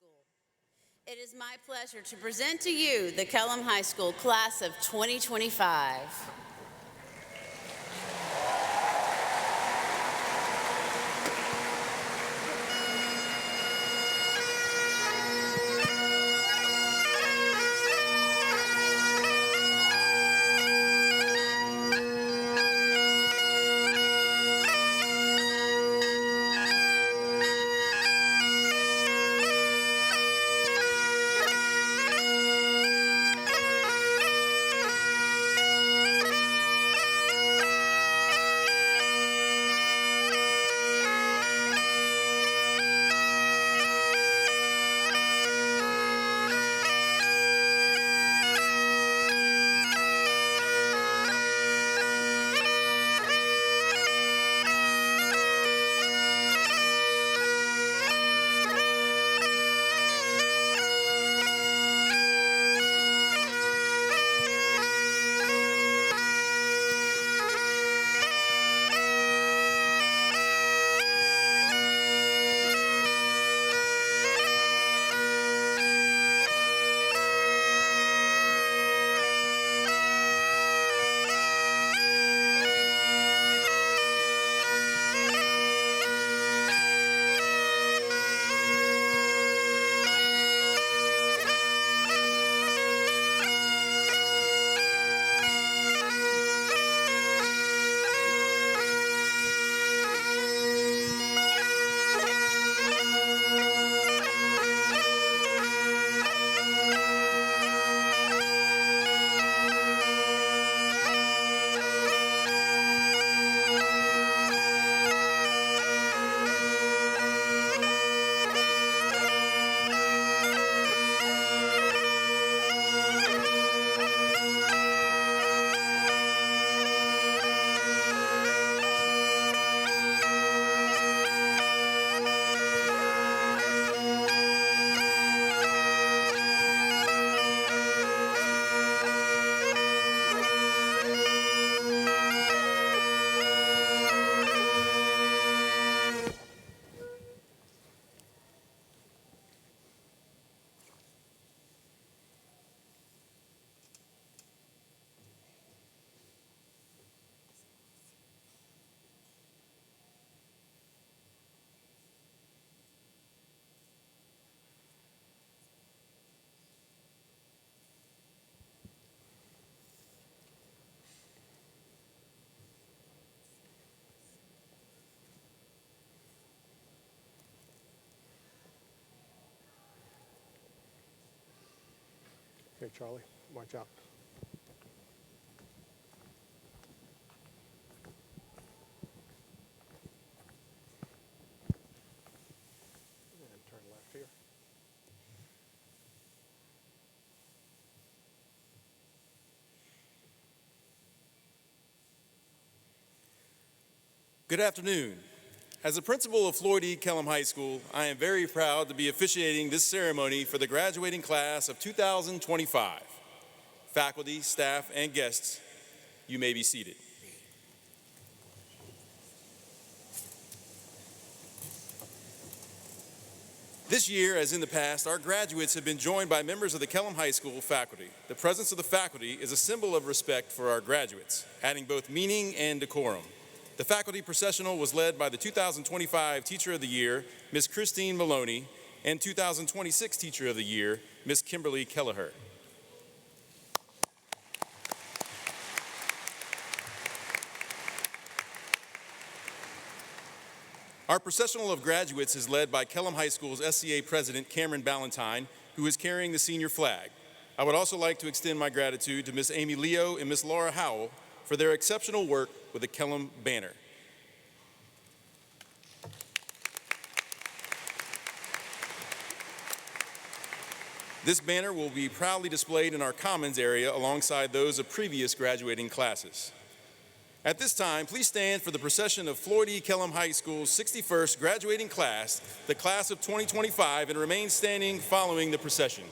School. It is my pleasure to present to you the Kellam High School class of 2025. Okay, Charlie, watch out. And turn left here. Good afternoon. As the principal of Floyd Kellam High School, I am very proud to be officiating this ceremony for the graduating class of 2025. Faculty, staff, and guests, you may be seated. This year, as in the past, our graduates have been joined by members of the Kellam High School faculty. The presence of the faculty is a symbol of respect for our graduates, adding both meaning and decorum. The faculty processional was led by the 2025 Teacher of the Year, Ms. Christine Maloney, and 2026 Teacher of the Year, Ms. Kimberly Kelleher. Our processional of graduates is led by Kellam High School's SCA President, Cameron Ballantyne, who is carrying the senior flag. I would also like to extend my gratitude to Ms. Amy Leo and Ms. Laura Howell for their exceptional work with the Kellam banner. This banner will be proudly displayed in our Commons area alongside those of previous graduating classes. At this time, please stand for the procession of Floyd Kellam High School's 61st graduating class, the class of 2025, and remain standing following the procession.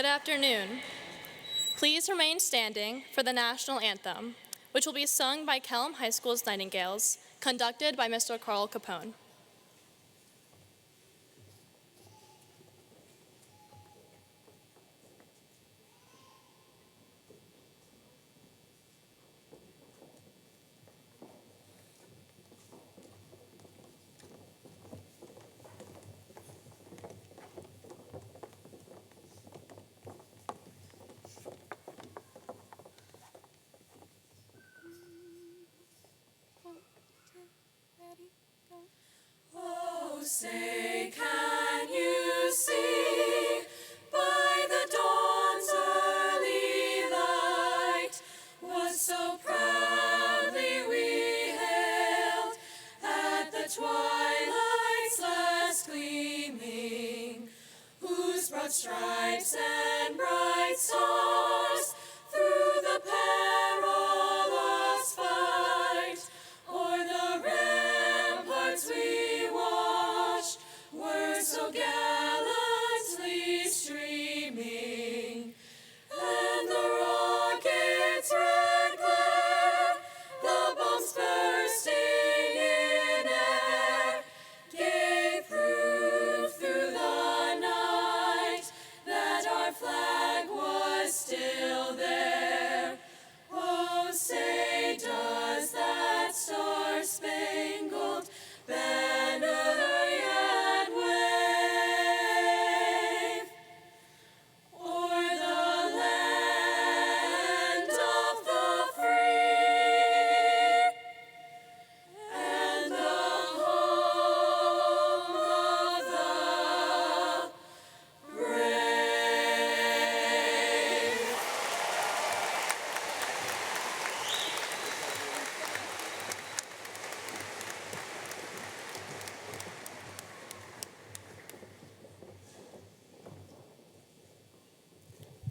Good afternoon. Please remain standing for the national anthem, which will be sung by Kellam High School's Nightingales, conducted by Mr. Carl Capone. Oh, say, can you see by the dawn's early light what so proudly we hailed at the twilight's last gleaming, whose broad stripes and bright stars through the perilous fight o'er the ramparts we watched were so gallantly streaming, and the rocket's red glare, the bombs bursting in air, gave proof through the night that our flag was still there. Oh, say, does that star-spangled banner yet wave o'er the land of the free and the home of the brave?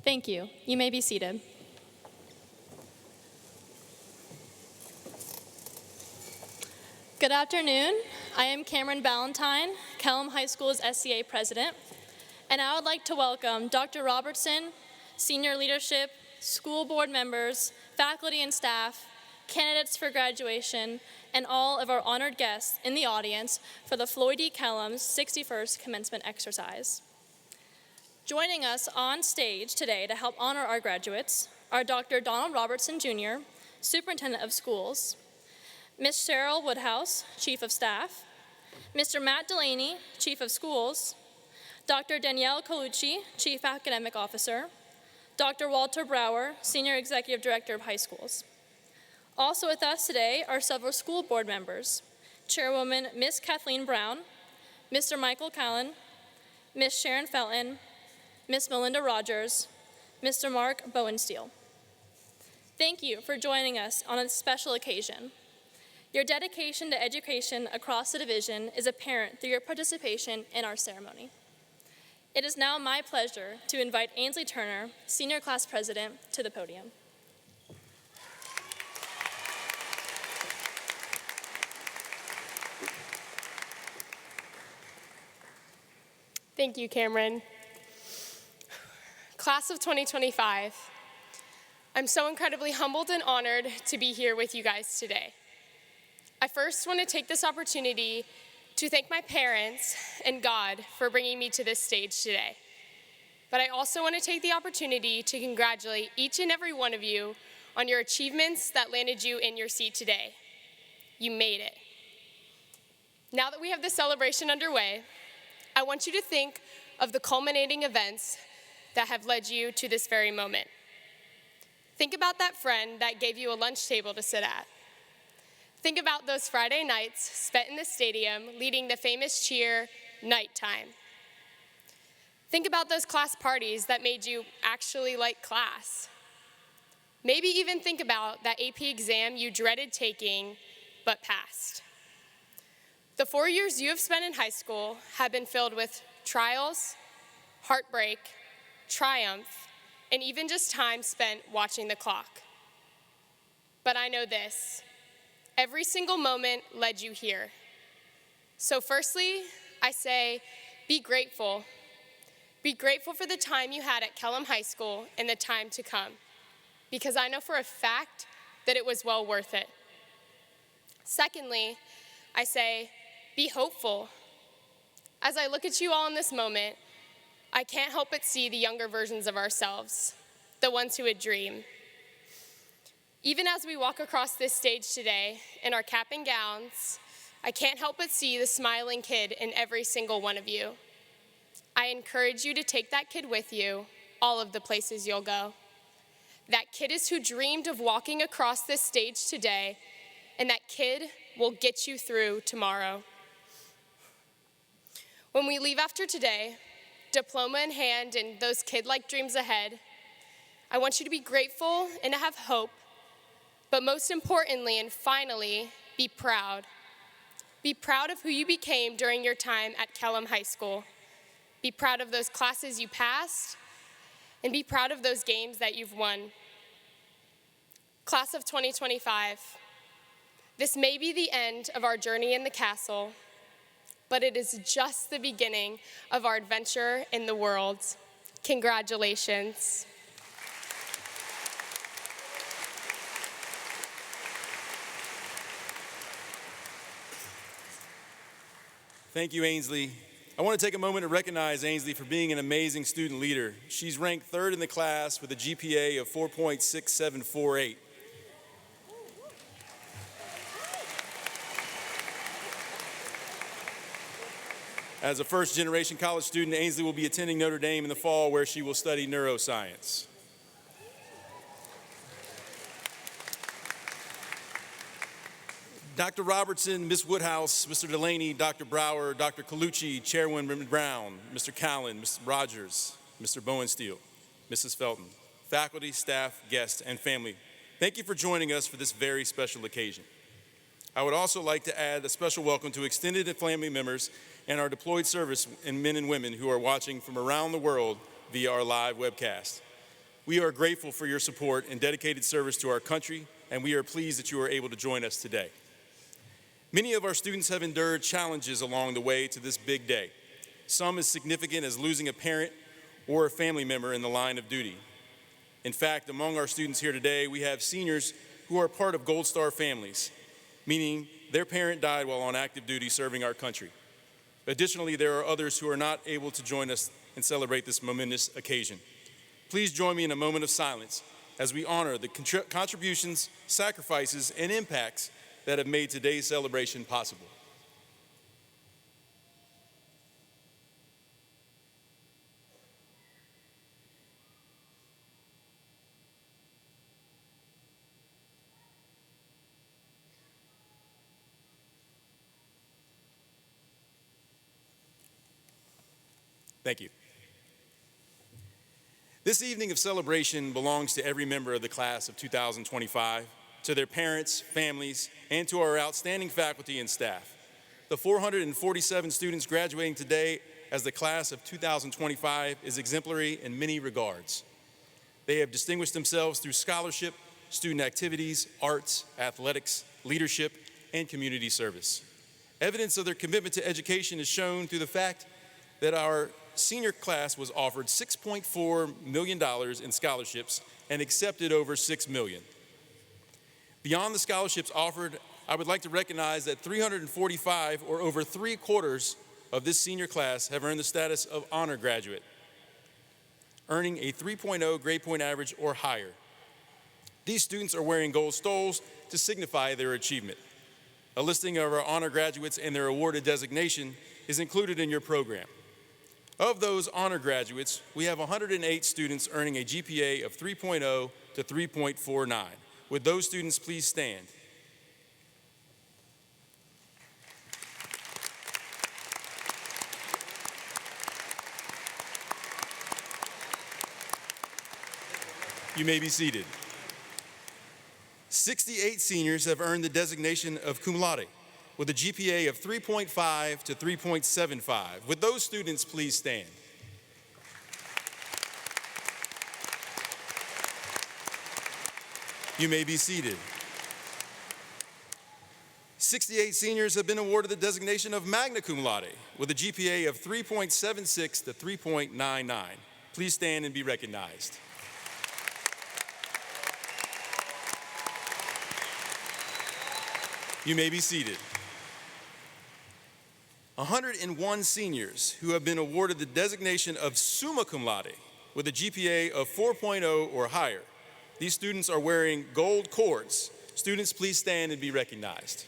Thank you. You may be seated. Good afternoon. I am Cameron Ballantyne, Kellam High School's SCA president, and I would like to welcome Dr. Robertson, senior leadership, school board members, faculty and staff, candidates for graduation, and all of our honored guests in the audience for the Floyd E. Kellam's 61st commencement exercise. Joining us on stage today to help honor our graduates are Dr. Donald Robertson Jr., Superintendent of Schools, Ms. Cheryl Woodhouse, Chief of Staff, Mr. Matt Delaney, Chief of Schools, Dr. Danielle Colucci, Chief Academic Officer, Dr. Walter Brower, Senior Executive Director of High Schools. Also with us today are several school board members, Chairwoman Ms. Kathleen Brown, Mr. Michael Callan, Ms. Sharon Felton, Ms. Melinda Rogers, Mr. Mark Bowensteel. Thank you for joining us on a special occasion. Your dedication to education across the division is apparent through your participation in our ceremony. It is now my pleasure to invite Ainsley Turner, Senior Class President, to the podium. Thank you, Cameron. Class of 2025, I'm so incredibly humbled and honored to be here with you guys today. I first want to take this opportunity to thank my parents and God for bringing me to this stage today. But I also want to take the opportunity to congratulate each and every one of you on your achievements that landed you in your seat today. You made it. Now that we have this celebration underway, I want you to think of the culminating events that have led you to this very moment. Think about that friend that gave you a lunch table to sit at. Think about those Friday nights spent in the stadium leading the famous cheer, Nighttime. Think about those class parties that made you actually like class. Maybe even think about that AP exam you dreaded taking but passed. The 4 years you have spent in high school have been filled with trials, heartbreak, triumph, and even just time spent watching the clock. But I know this, every single moment led you here. So firstly, I say, be grateful. Be grateful for the time you had at Kellam High School and the time to come, because I know for a fact that it was well worth it. Secondly, I say, be hopeful. As I look at you all in this moment, I can't help but see the younger versions of ourselves, the ones who would dream. Even as we walk across this stage today in our cap and gowns, I can't help but see the smiling kid in every single one of you. I encourage you to take that kid with you all of the places you'll go. That kid is who dreamed of walking across this stage today, and that kid will get you through tomorrow. When we leave after today, diploma in hand and those kid-like dreams ahead, I want you to be grateful and to have hope, but most importantly and finally, be proud. Be proud of who you became during your time at Kellam High School. Be proud of those classes you passed, and be proud of those games that you've won. Class of 2025, this may be the end of our journey in the castle, but it is just the beginning of our adventure in the world. Congratulations. Thank you, Ainsley. I want to take a moment to recognize Ainsley for being an amazing student leader. She's ranked third in the class with a GPA of 4.6748. As a first-generation college student, Ainsley will be attending Notre Dame in the fall, where she will study neuroscience. Dr. Robertson, Ms. Woodhouse, Mr. Delaney, Dr. Brower, Dr. Colucci, Chairwoman Brown, Mr. Callan, Mr. Rogers, Mr. Bowensteel, Mrs. Felton, faculty, staff, guests, and family, thank you for joining us for this very special occasion. I would also like to add a special welcome to extended and family members and our deployed service and men and women who are watching from around the world via our live webcast. We are grateful for your support and dedicated service to our country, and we are pleased that you are able to join us today. Many of our students have endured challenges along the way to this big day, some as significant as losing a parent or a family member in the line of duty. In fact, among our students here today, we have seniors who are part of Gold Star families, meaning their parent died while on active duty serving our country. Additionally, there are others who are not able to join us and celebrate this momentous occasion. Please join me in a moment of silence as we honor the contributions, sacrifices, and impacts that have made today's celebration possible. Thank you. This evening of celebration belongs to every member of the class of 2025, to their parents, families, and to our outstanding faculty and staff. The 447 students graduating today as the class of 2025 is exemplary in many regards. They have distinguished themselves through scholarship, student activities, arts, athletics, leadership, and community service. Evidence of their commitment to education is shown through the fact that our senior class was offered $6.4 million in scholarships and accepted over $6 million. Beyond the scholarships offered, I would like to recognize that 345, or over 3/4 of this senior class, have earned the status of honor graduate, earning a 3.0 grade point average or higher. These students are wearing gold stoles to signify their achievement. A listing of our honor graduates and their awarded designation is included in your program. Of those honor graduates, we have 108 students earning a GPA of 3.0 to 3.49. Would those students please stand? You may be seated. 68 seniors have earned the designation of cum laude with a GPA of 3.5 to 3.75. Would those students please stand? You may be seated. 68 seniors have been awarded the designation of magna cum laude with a GPA of 3.76 to 3.99. Please stand and be recognized. You may be seated. 101 seniors who have been awarded the designation of summa cum laude with a GPA of 4.0 or higher. These students are wearing gold cords. Students, please stand and be recognized.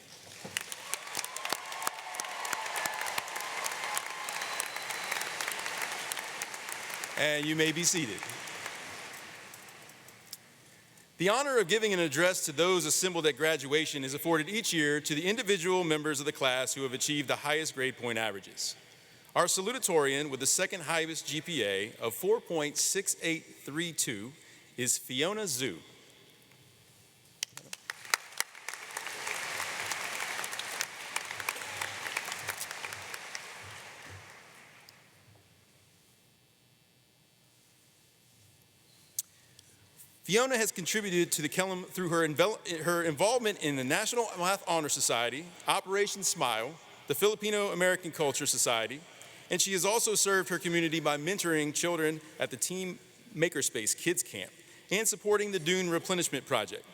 And you may be seated. The honor of giving an address to those assembled at graduation is afforded each year to the individual members of the class who have achieved the highest grade point averages. Our salutatorian with the second highest GPA of 4.6832 is Fiona Zhu. Fiona has contributed to the Kellam through her involvement in the National Math Honor Society, Operation Smile, the Filipino American Culture Society, and she has also served her community by mentoring children at the Team Makerspace Kids Camp and supporting the Dune Replenishment Project.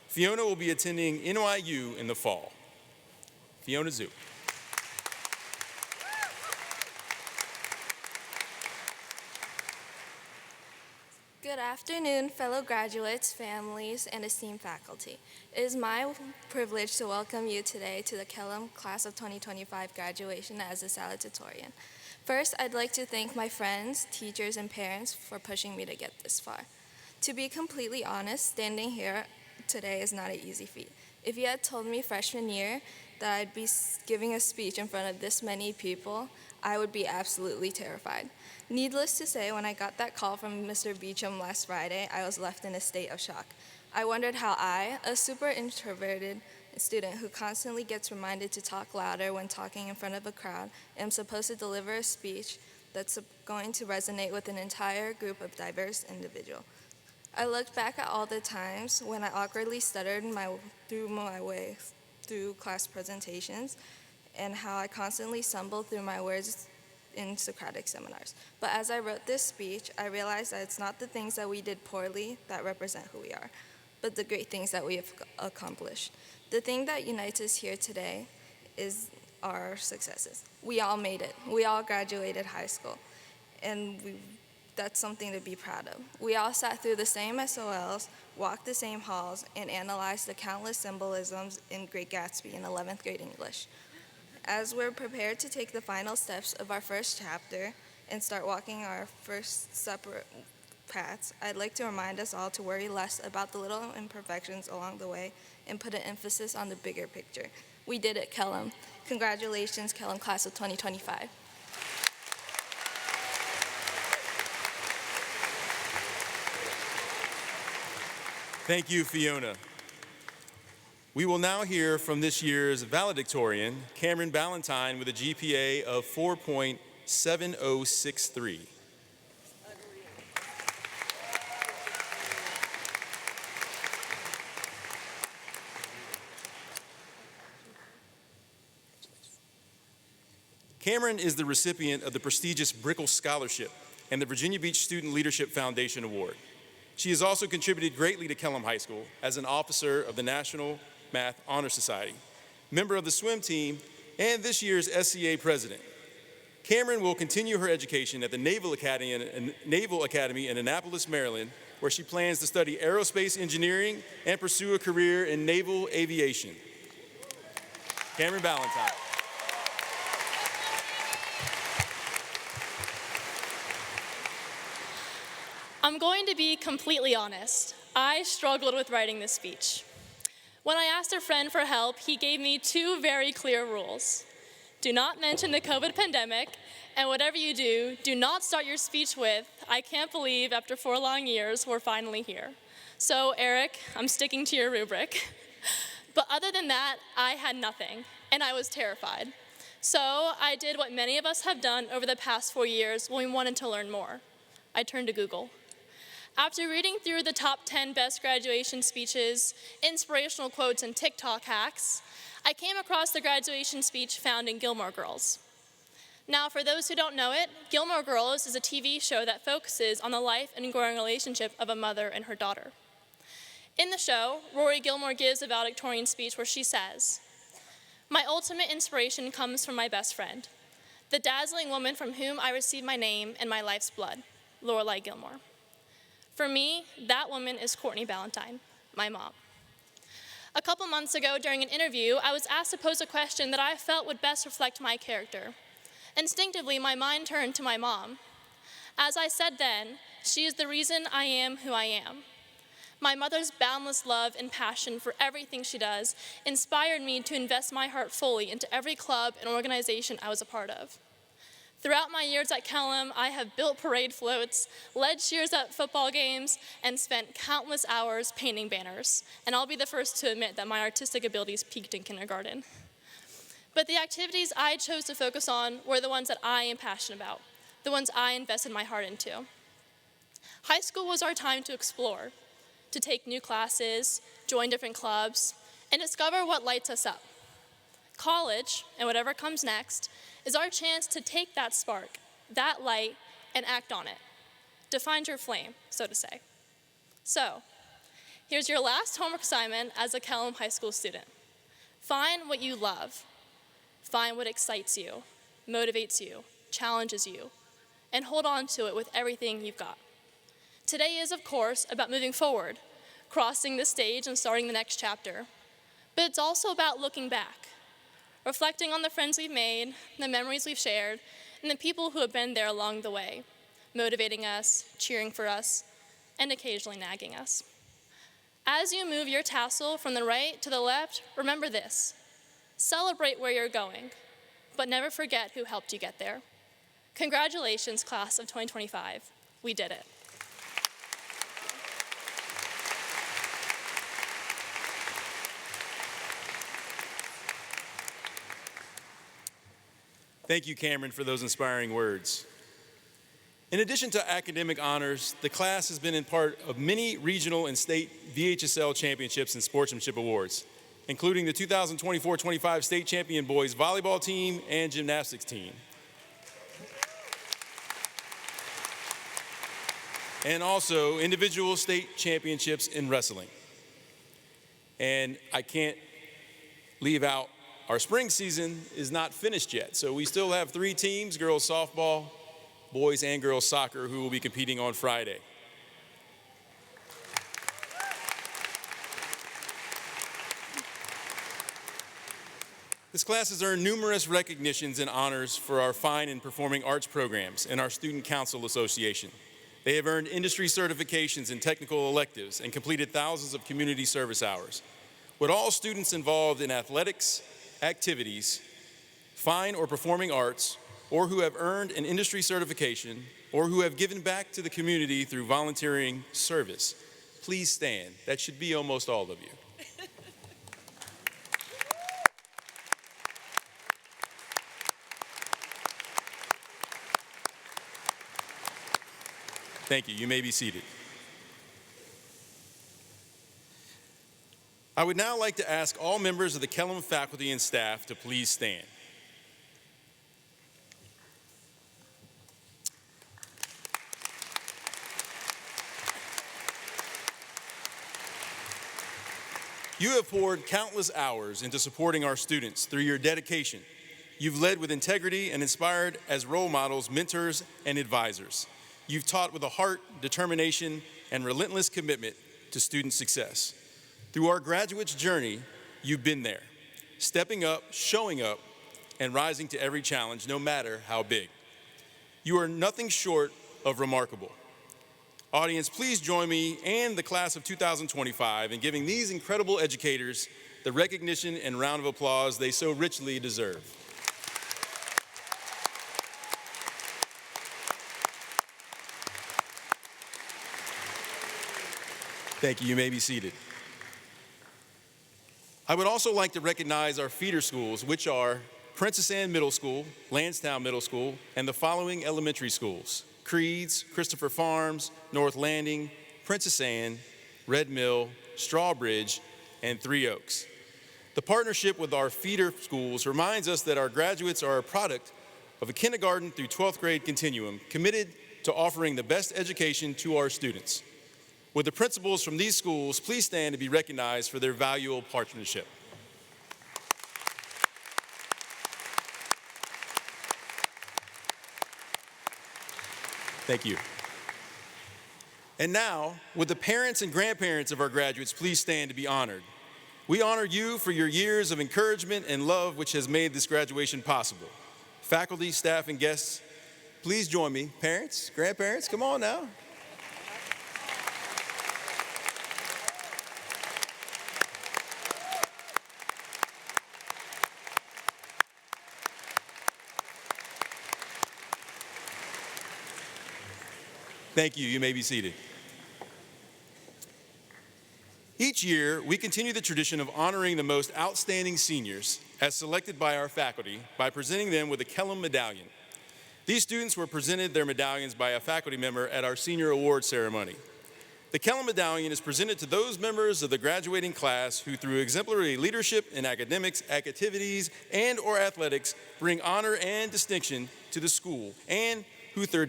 Fiona will be attending NYU in the fall. Fiona Zhu. Good afternoon, fellow graduates, families, and esteemed faculty. It is my privilege to welcome you today to the Kellam Class of 2025 graduation as a Salutatorian. First, I'd like to thank my friends, teachers, and parents for pushing me to get this far. To be completely honest, standing here today is not an easy feat. If you had told me freshman year that I'd be giving a speech in front of this many people, I would be absolutely terrified. Needless to say, when I got that call from Mr. Beecham last Friday, I was left in a state of shock. I wondered how I, a super introverted student who constantly gets reminded to talk louder when talking in front of a crowd, am supposed to deliver a speech that's going to resonate with an entire group of diverse individuals. I looked back at all the times when I awkwardly stuttered through my way through class presentations and how I constantly stumbled through my words in Socratic seminars. But as I wrote this speech, I realized that it's not the things that we did poorly that represent who we are, but the great things that we have accomplished. The thing that unites us here today is our successes. We all made it. We all graduated high school, and that's something to be proud of. We all sat through the same SOLs, walked the same halls, and analyzed the countless symbolisms in Great Gatsby in 11th grade English. As we're prepared to take the final steps of our first chapter and start walking our first separate paths, I'd like to remind us all to worry less about the little imperfections along the way and put an emphasis on the bigger picture. We did it, Kellam. Congratulations, Kellam Class of 2025. Thank you, Fiona. We will now hear from this year's valedictorian, Cameron Ballantyne, with a GPA of 4.7063. Cameron is the recipient of the prestigious Brickell Scholarship and the Virginia Beach Student Leadership Foundation Award. She has also contributed greatly to Kellam High School as an officer of the National Math Honor Society, member of the swim team, and this year's SCA president. Cameron will continue her education at the Naval Academy in Annapolis, Maryland, where she plans to study aerospace engineering and pursue a career in naval aviation. Cameron Ballantyne. I'm going to be completely honest. I struggled with writing this speech. When I asked a friend for help, he gave me two very clear rules. Do not mention the COVID pandemic, and whatever you do, do not start your speech with, "I can't believe after 4 long years, we're finally here." So, Eric, I'm sticking to your rubric. But other than that, I had nothing, and I was terrified. So I did what many of us have done over the past 4 years when we wanted to learn more. I turned to Google. After reading through the top 10 best graduation speeches, inspirational quotes, and TikTok hacks, I came across the graduation speech found in Gilmore Girls. Now, for those who don't know it, Gilmore Girls is a TV show that focuses on the life and growing relationship of a mother and her daughter. In the show, Rory Gilmore gives a valedictorian speech where she says, "My ultimate inspiration comes from my best friend, the dazzling woman from whom I received my name and my life's blood, Lorelai Gilmore. For me, that woman is Courtney Ballantyne, my mom." A couple months ago during an interview, I was asked to pose a question that I felt would best reflect my character. Instinctively, my mind turned to my mom. As I said then, she is the reason I am who I am. My mother's boundless love and passion for everything she does inspired me to invest my heart fully into every club and organization I was a part of. Throughout my years at Kellam, I have built parade floats, led cheers at football games, and spent countless hours painting banners. And I'll be the first to admit that my artistic abilities peaked in kindergarten. But the activities I chose to focus on were the ones that I am passionate about, the ones I invested my heart into. High school was our time to explore, to take new classes, join different clubs, and discover what lights us up. College, and whatever comes next, is our chance to take that spark, that light, and act on it. To find your flame, so to say. So, here's your last homework assignment as a Kellam High School student. Find what you love. Find what excites you, motivates you, challenges you, and hold on to it with everything you've got. Today is, of course, about moving forward, crossing the stage and starting the next chapter. But it's also about looking back, reflecting on the friends we've made, the memories we've shared, and the people who have been there along the way, motivating us, cheering for us, and occasionally nagging us. As you move your tassel from the right to the left, remember this. Celebrate where you're going, but never forget who helped you get there. Congratulations, class of 2025. We did it. Thank you, Cameron, for those inspiring words. In addition to academic honors, the class has been in part of many regional and state VHSL championships and sportsmanship awards, including the 2024-25 state champion boys volleyball team and gymnastics team. And also individual state championships in wrestling. And I can't leave out our spring season is not finished yet, so we still have 3 teams, girls softball, boys and girls soccer, who will be competing on Friday. This class has earned numerous recognitions and honors for our fine and performing arts programs and our Student Council Association. They have earned industry certifications in technical electives and completed thousands of community service hours. With all students involved in athletics, activities, fine or performing arts, or who have earned an industry certification, or who have given back to the community through volunteering service, please stand. That should be almost all of you. Thank you. You may be seated. I would now like to ask all members of the Kellam faculty and staff to please stand. You have poured countless hours into supporting our students through your dedication. You've led with integrity and inspired as role models, mentors, and advisors. You've taught with a heart, determination, and relentless commitment to student success. Through our graduates' journey, you've been there, stepping up, showing up, and rising to every challenge, no matter how big. You are nothing short of remarkable. Audience, please join me and the class of 2025 in giving these incredible educators the recognition and round of applause they so richly deserve. Thank you. You may be seated. I would also like to recognize our feeder schools, which are Princess Anne Middle School, Lansdowne Middle School, and the following elementary schools: Creeds, Christopher Farms, North Landing, Princess Anne, Red Mill, Strawbridge, and Three Oaks. The partnership with our feeder schools reminds us that our graduates are a product of a kindergarten through 12th grade continuum committed to offering the best education to our students. Would the principals from these schools please stand to be recognized for their valuable partnership? Thank you. And now, would the parents and grandparents of our graduates please stand to be honored? We honor you for your years of encouragement and love which has made this graduation possible. Faculty, staff, and guests, please join me. Parents, grandparents, come on now. Thank you. You may be seated. Each year, we continue the tradition of honoring the most outstanding seniors as selected by our faculty by presenting them with a Kellam medallion. These students were presented their medallions by a faculty member at our senior award ceremony. The Kellam medallion is presented to those members of the graduating class who, through exemplary leadership in academics, activities, and/or athletics, bring honor and distinction to the school, and who through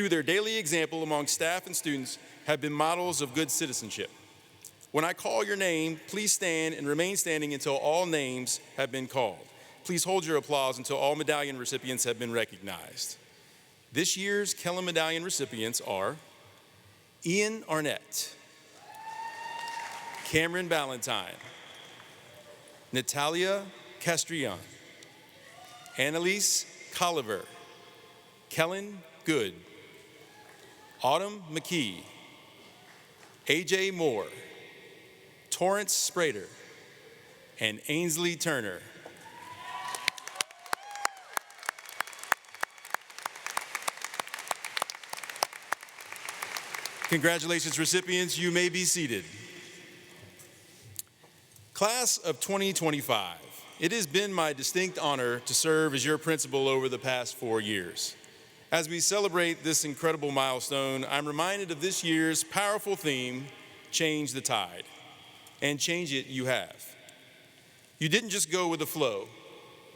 their daily example among staff and students have been models of good citizenship. When I call your name, please stand and remain standing until all names have been called. Please hold your applause until all medallion recipients have been recognized. This year's Kellam medallion recipients are Ian Arnett, Cameron Ballantyne, Natalia Castrillon, Annalise Colliver, Kellen Good, Autumn McKee, AJ Moore, Torrance Sprader, and Ainsley Turner. Congratulations, recipients. You may be seated. Class of 2025, it has been my distinct honor to serve as your principal over the past 4 years. As we celebrate this incredible milestone, I'm reminded of this year's powerful theme, Change the Tide. And change it you have. You didn't just go with the flow,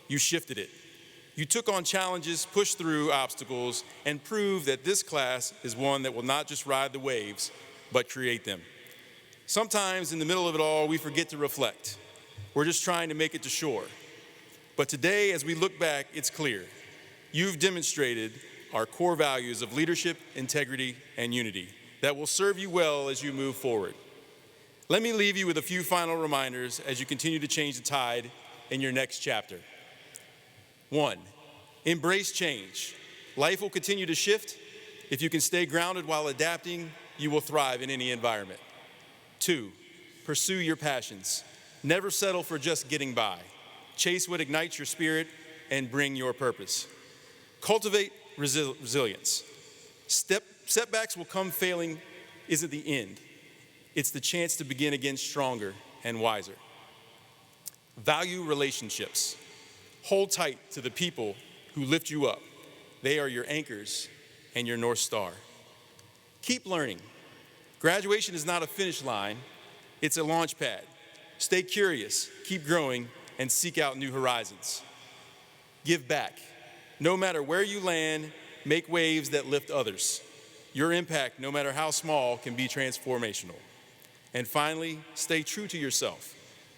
you shifted it. You took on challenges, pushed through obstacles, and proved that this class is one that will not just ride the waves, but create them. Sometimes in the middle of it all, we forget to reflect. We're just trying to make it to shore. But today, as we look back, it's clear. You've demonstrated our core values of leadership, integrity, and unity that will serve you well as you move forward. Let me leave you with a few final reminders as you continue to change the tide in your next chapter. 1, embrace change. Life will continue to shift. If you can stay grounded while adapting, you will thrive in any environment. 2, pursue your passions. Never settle for just getting by. Chase what ignites your spirit and bring your purpose. Cultivate resilience. Setbacks will come. Failing isn't the end. It's the chance to begin again stronger and wiser. Value relationships. Hold tight to the people who lift you up. They are your anchors and your North Star. Keep learning. Graduation is not a finish line, it's a launch pad. Stay curious, keep growing, and seek out new horizons. Give back. No matter where you land, make waves that lift others. Your impact, no matter how small, can be transformational. And finally, stay true to yourself.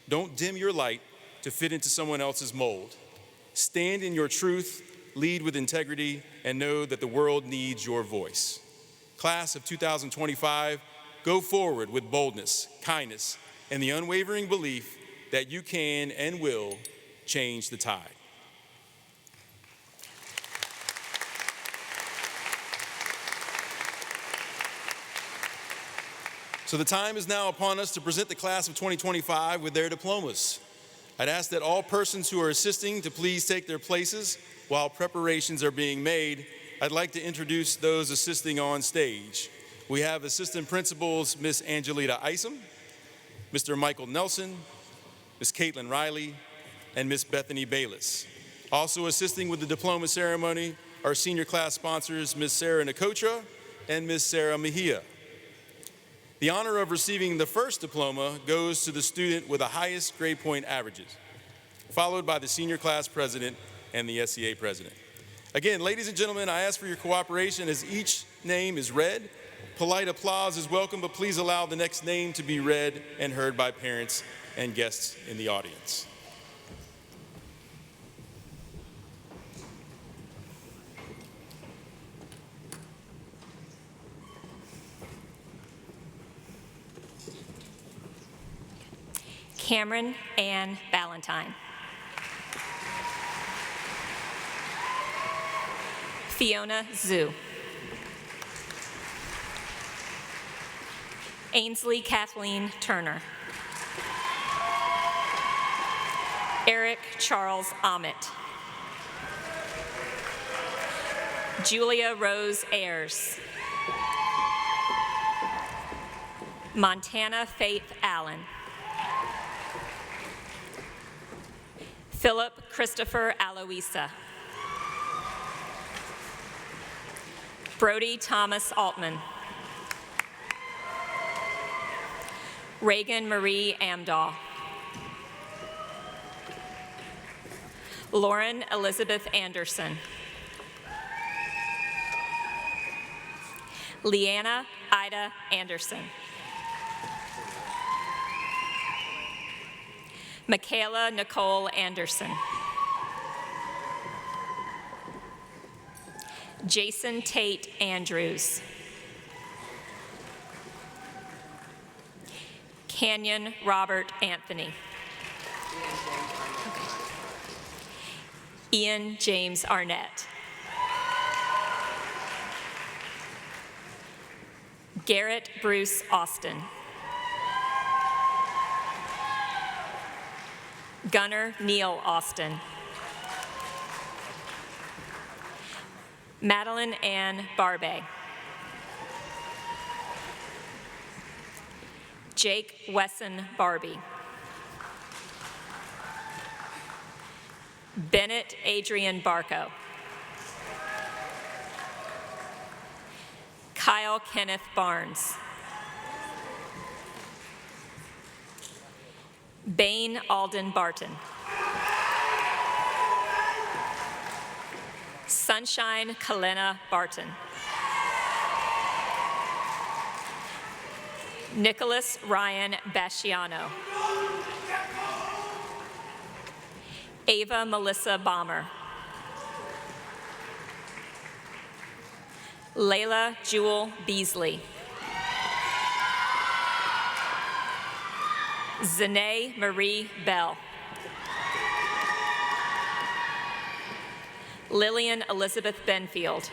Don't dim your light to fit into someone else's mold. Stand in your truth, lead with integrity, and know that the world needs your voice. Class of 2025, go forward with boldness, kindness, and the unwavering belief that you can and will change the tide. So the time is now upon us to present the class of 2025 with their diplomas. I'd ask that all persons who are assisting to please take their places while preparations are being made. I'd like to introduce those assisting on stage. We have Assistant Principals Ms. Angelita Isom, Mr. Michael Nelson, Ms. Caitlin Riley, and Ms. Bethany Bayless. Also assisting with the diploma ceremony are senior class sponsors Ms. Sarah Nicotra and Ms. Sarah Mejia. The honor of receiving the first diploma goes to the student with the highest grade point averages, followed by the senior class president and the SEA president. Again, ladies and gentlemen, I ask for your cooperation as each name is read. Polite applause is welcome, but please allow the next name to be read and heard by parents and guests in the audience. Cameron Ann Ballantyne. Fiona Zhu. Ainsley Kathleen Turner. Eric Charles Ahmet. Julia Rose Ayers. Montana Faith Allen. Philip Christopher Aloisa. Brody Thomas Altman. Reagan Marie Amdahl. Lauren Elizabeth Anderson. Leanna Ida Anderson. Michaela Nicole Anderson. Jason Tate Andrews. Canyon Robert Anthony. Ian James Arnett. Garrett Bruce Austin. Gunnar Neil Austin. Madeline Ann Barbe. Jake Wesson Barbie. Bennett Adrian Barco. Kyle Kenneth Barnes. Bain Alden Barton. Sunshine Kalena Barton. Nicholas Ryan Basciano. Ava Melissa Bomber. Layla Jewel Beasley. Zanae Marie Bell. Lillian Elizabeth Benfield.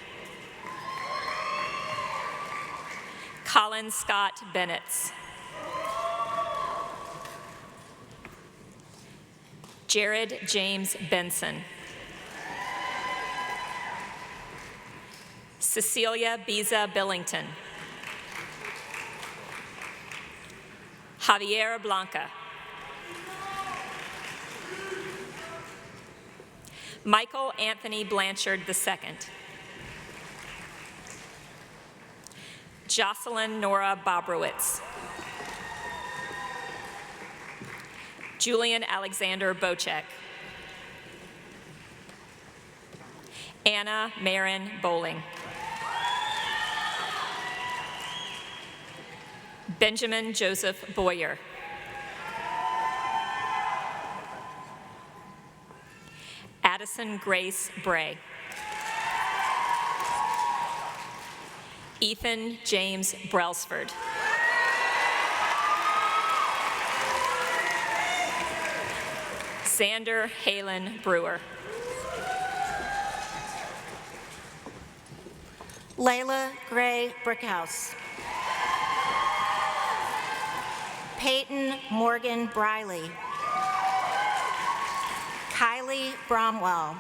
Colin Scott Bennetts. Jared James Benson. Cecilia Biza Billington. Javier Blanca. Michael Anthony Blanchard II. Jocelyn Nora Bobrowitz. Julian Alexander Bocek. Anna Marin Bowling. Benjamin Joseph Boyer. Addison Grace Bray. Ethan James Brelsford. Xander Halen Brewer. Layla Gray Brickhouse. Peyton Morgan Briley. Kylie Bromwell.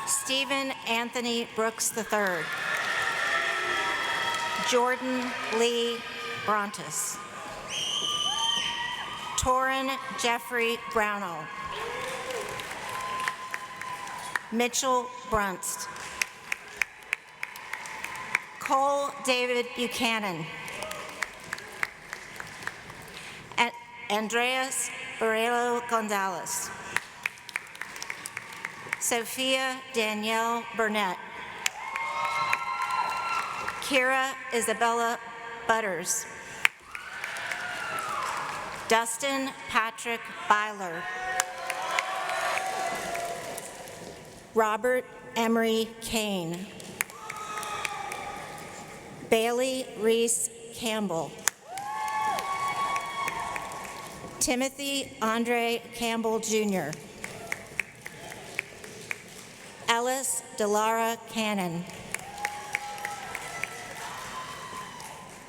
Stephen Anthony Brooks III. Jordan Lee Brontes. Torrin Jeffrey Brownell. Mitchell Brunst. Cole David Buchanan. Andreas Barelo Gonzalez. Sophia Danielle Burnett. Kira Isabella Butters. Dustin Patrick Byler. Robert Emery Kane. Bailey Reese Campbell. Timothy Andre Campbell Jr. Ellis Delara Cannon.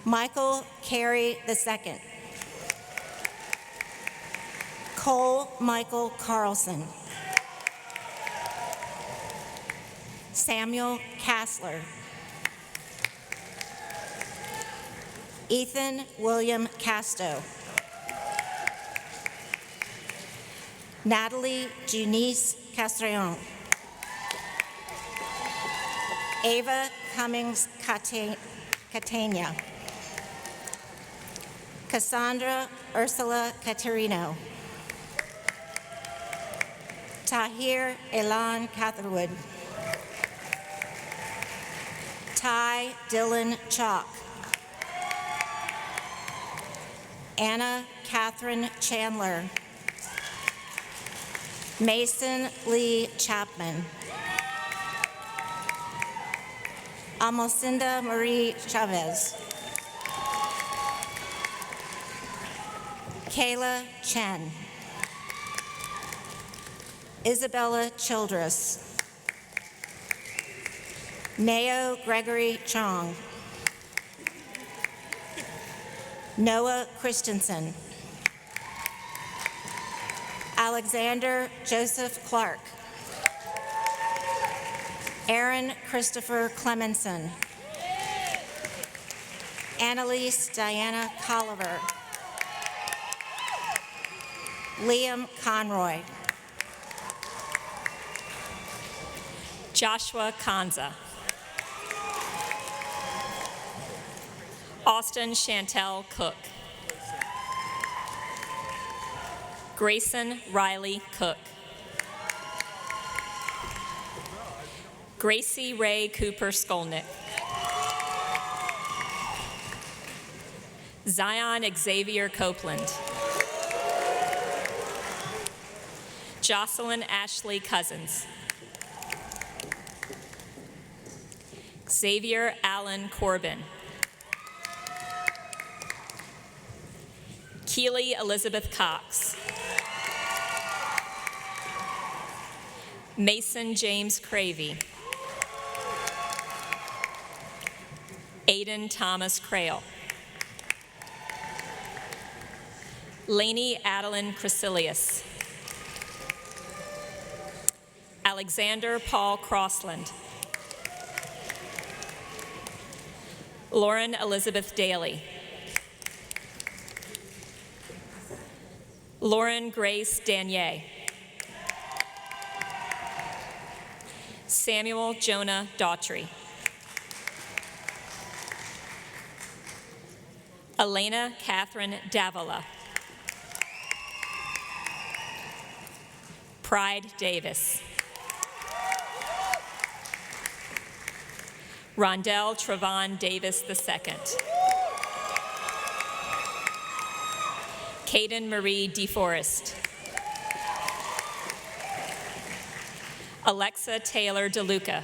Michael Carey II. Cole Michael Carlson. Samuel Kassler. Ethan William Casto. Natalie Junice Castrillon. Ava Cummings Catania. Cassandra Ursula Caterino. Tahir Elan Catherwood. Ty Dylan Chalk. Anna Catherine Chandler. Mason Lee Chapman. Almocinda Marie Chavez. Kayla Chen. Isabella Childress. Nao Gregory Chong. Noah Christensen. Alexander Joseph Clark. Aaron Christopher Clemenson. Annalise Diana Colliver. Liam Conroy. Joshua Kanza. Austin Chantel Cook. Grayson Riley Cook. Gracie Ray Cooper Skolnick. Zion Xavier Copeland. Jocelyn Ashley Cousins. Xavier Allen Corbin. Keely Elizabeth Cox. Mason James Cravey. Aiden Thomas Crail. Lainey Adeline Crecilius. Alexander Paul Crossland. Lauren Elizabeth Daly. Lauren Grace Danier. Samuel Jonah Daughtry. Elena Catherine Davila. Pride Davis. Rondell Trevon Davis II. Caden Marie DeForest. Alexa Taylor DeLuca.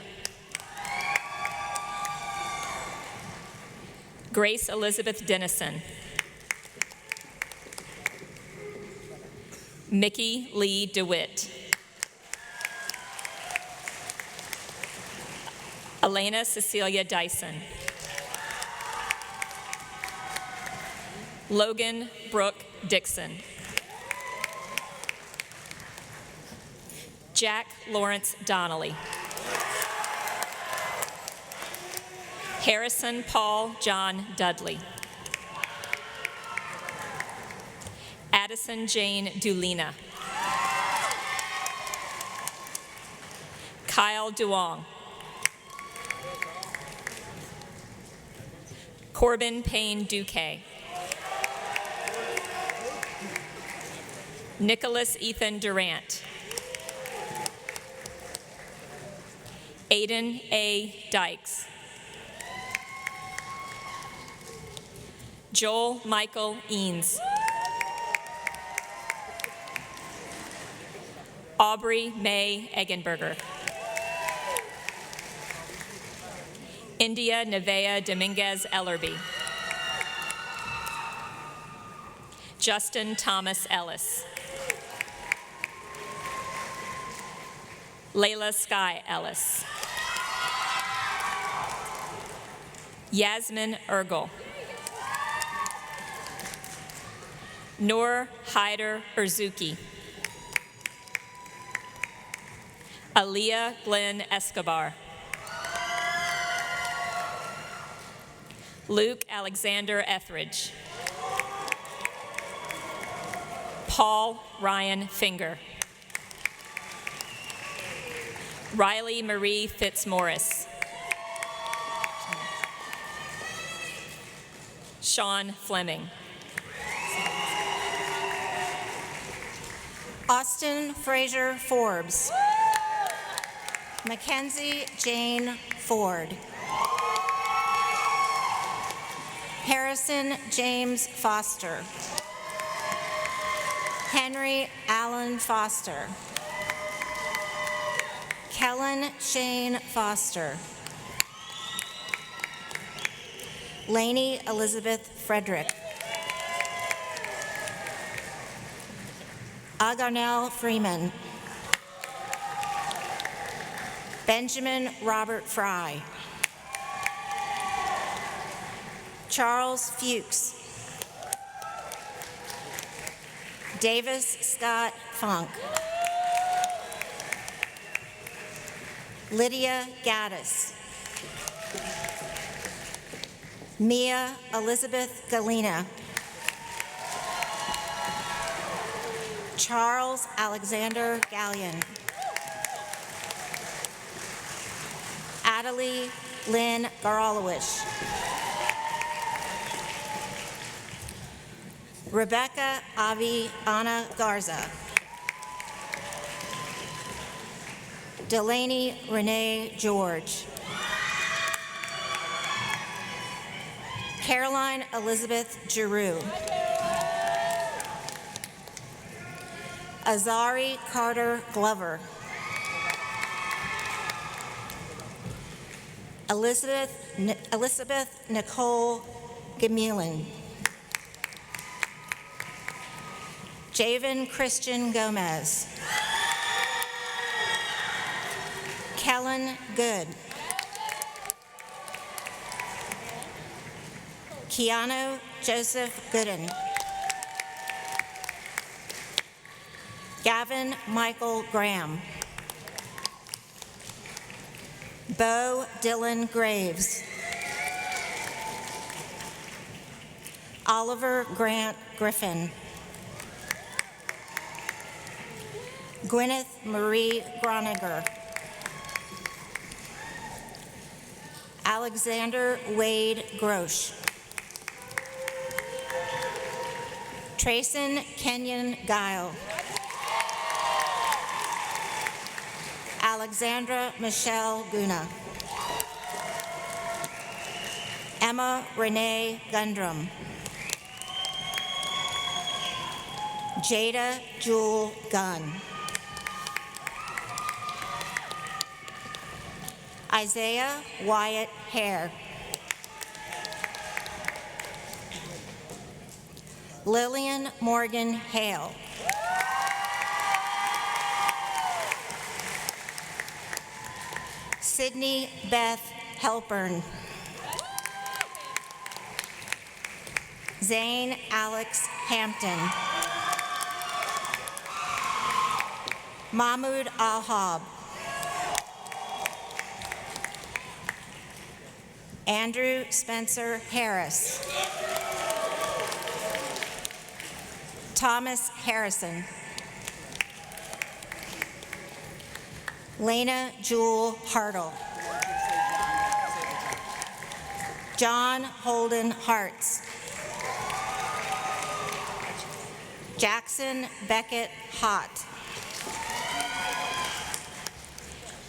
Grace Elizabeth Dennison. Mickey Lee DeWitt. Elena Cecilia Dyson. Logan Brooke Dixon. Jack Lawrence Donnelly. Harrison Paul John Dudley. Addison Jane Dulina. Kyle Duong. Corbin Payne Duque. Nicholas Ethan Durant. Aiden A. Dykes. Joel Michael Eanes. Aubrey May Eggenberger. India Nevea Dominguez Ellerby. Justin Thomas Ellis. Layla Sky Ellis. Yasmin Ergel. Noor Hyder Urzuki. Aaliyah Glenn Escobar. Luke Alexander Etheridge. Paul Ryan Finger. Riley Marie Fitzmaurice. Sean Fleming. Austin Fraser Forbes. Mackenzie Jane Ford. Harrison James Foster. Henry Allen Foster. Kellen Shane Foster. Lainey Elizabeth Frederick. Agarnell Freeman. Benjamin Robert Fry. Charles Fuchs. Davis Scott Funk. Lydia Gaddis. Mia Elizabeth Galena. Charles Alexander Gallion. Adelie Lynn Garolowicz. Rebecca Avi Anna Garza. Delaney Renee George. Caroline Elizabeth Giroux. Azari Carter Glover. Elizabeth Nicole Gemelin. Javen Christian Gomez. Kellen Good. Keanu Joseph Gooden. Gavin Michael Graham. Bo Dylan Graves. Oliver Grant Griffin. Gwyneth Marie Groniger. Alexander Wade Grosh. Trayson Kenyon Guile. Alexandra Michelle Guna. Emma Renee Gundrum. Jada Jewel Gunn. Isaiah Wyatt Hare. Lillian Morgan Hale. Sydney Beth Helpern. Zane Alex Hampton. Mahmoud Alhab. Andrew Spencer Harris. Thomas Harrison. Lena Jewel Hartle. John Holden Hartz. Jackson Beckett Hott.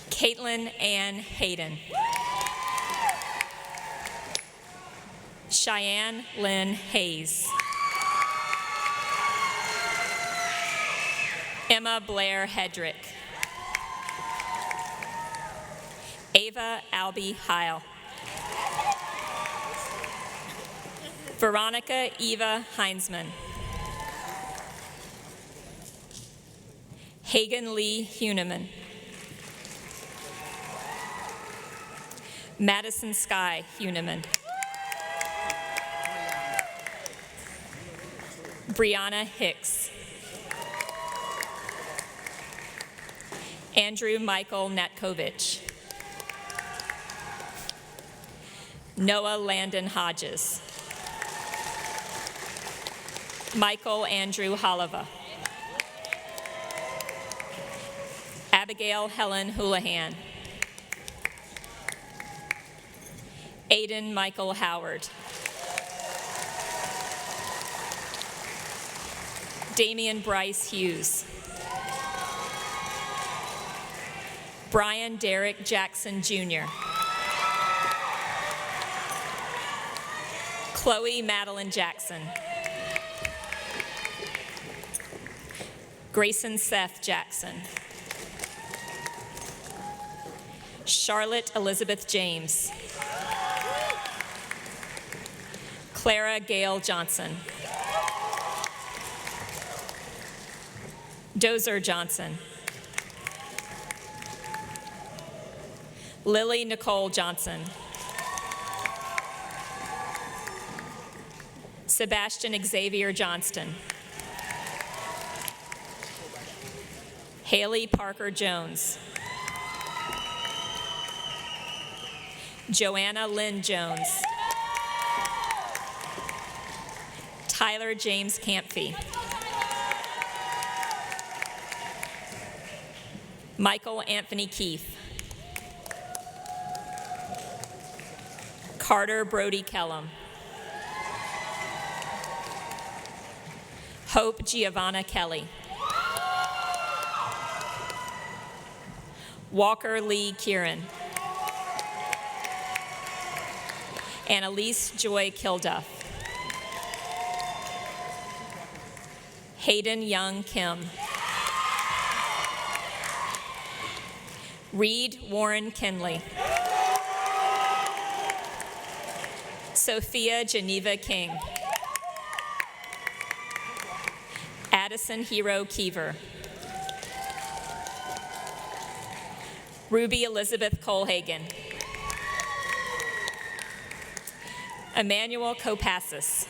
Caitlin Ann Hayden. Cheyenne Lynn Hayes. Emma Blair Hedrick. Ava Albie Heil. Veronica Eva Heinzman. Hagen Lee Huneman. Madison Sky Huneman. Brianna Hicks. Andrew Michael Natkovich. Noah Landon Hodges. Michael Andrew Holliva. Abigail Helen Houlihan. Aiden Michael Howard. Damian Bryce Hughes. Brian Derek Jackson Jr. Chloe Madeline Jackson. Grayson Seth Jackson. Charlotte Elizabeth James. Clara Gail Johnson. Dozer Johnson. Lily Nicole Johnson. Sebastian Xavier Johnston. Haley Parker Jones. Joanna Lynn Jones. Tyler James Camphy. Michael Anthony Keith. Carter Brody Kellam. Hope Giovanna Kelly. Walker Lee Kieran. Annalise Joy Kilduff. Hayden Young Kim. Reed Warren Kinley. Sophia Geneva King. Addison Hero Keever. Ruby Elizabeth Colhagen. Emmanuel Kopassis.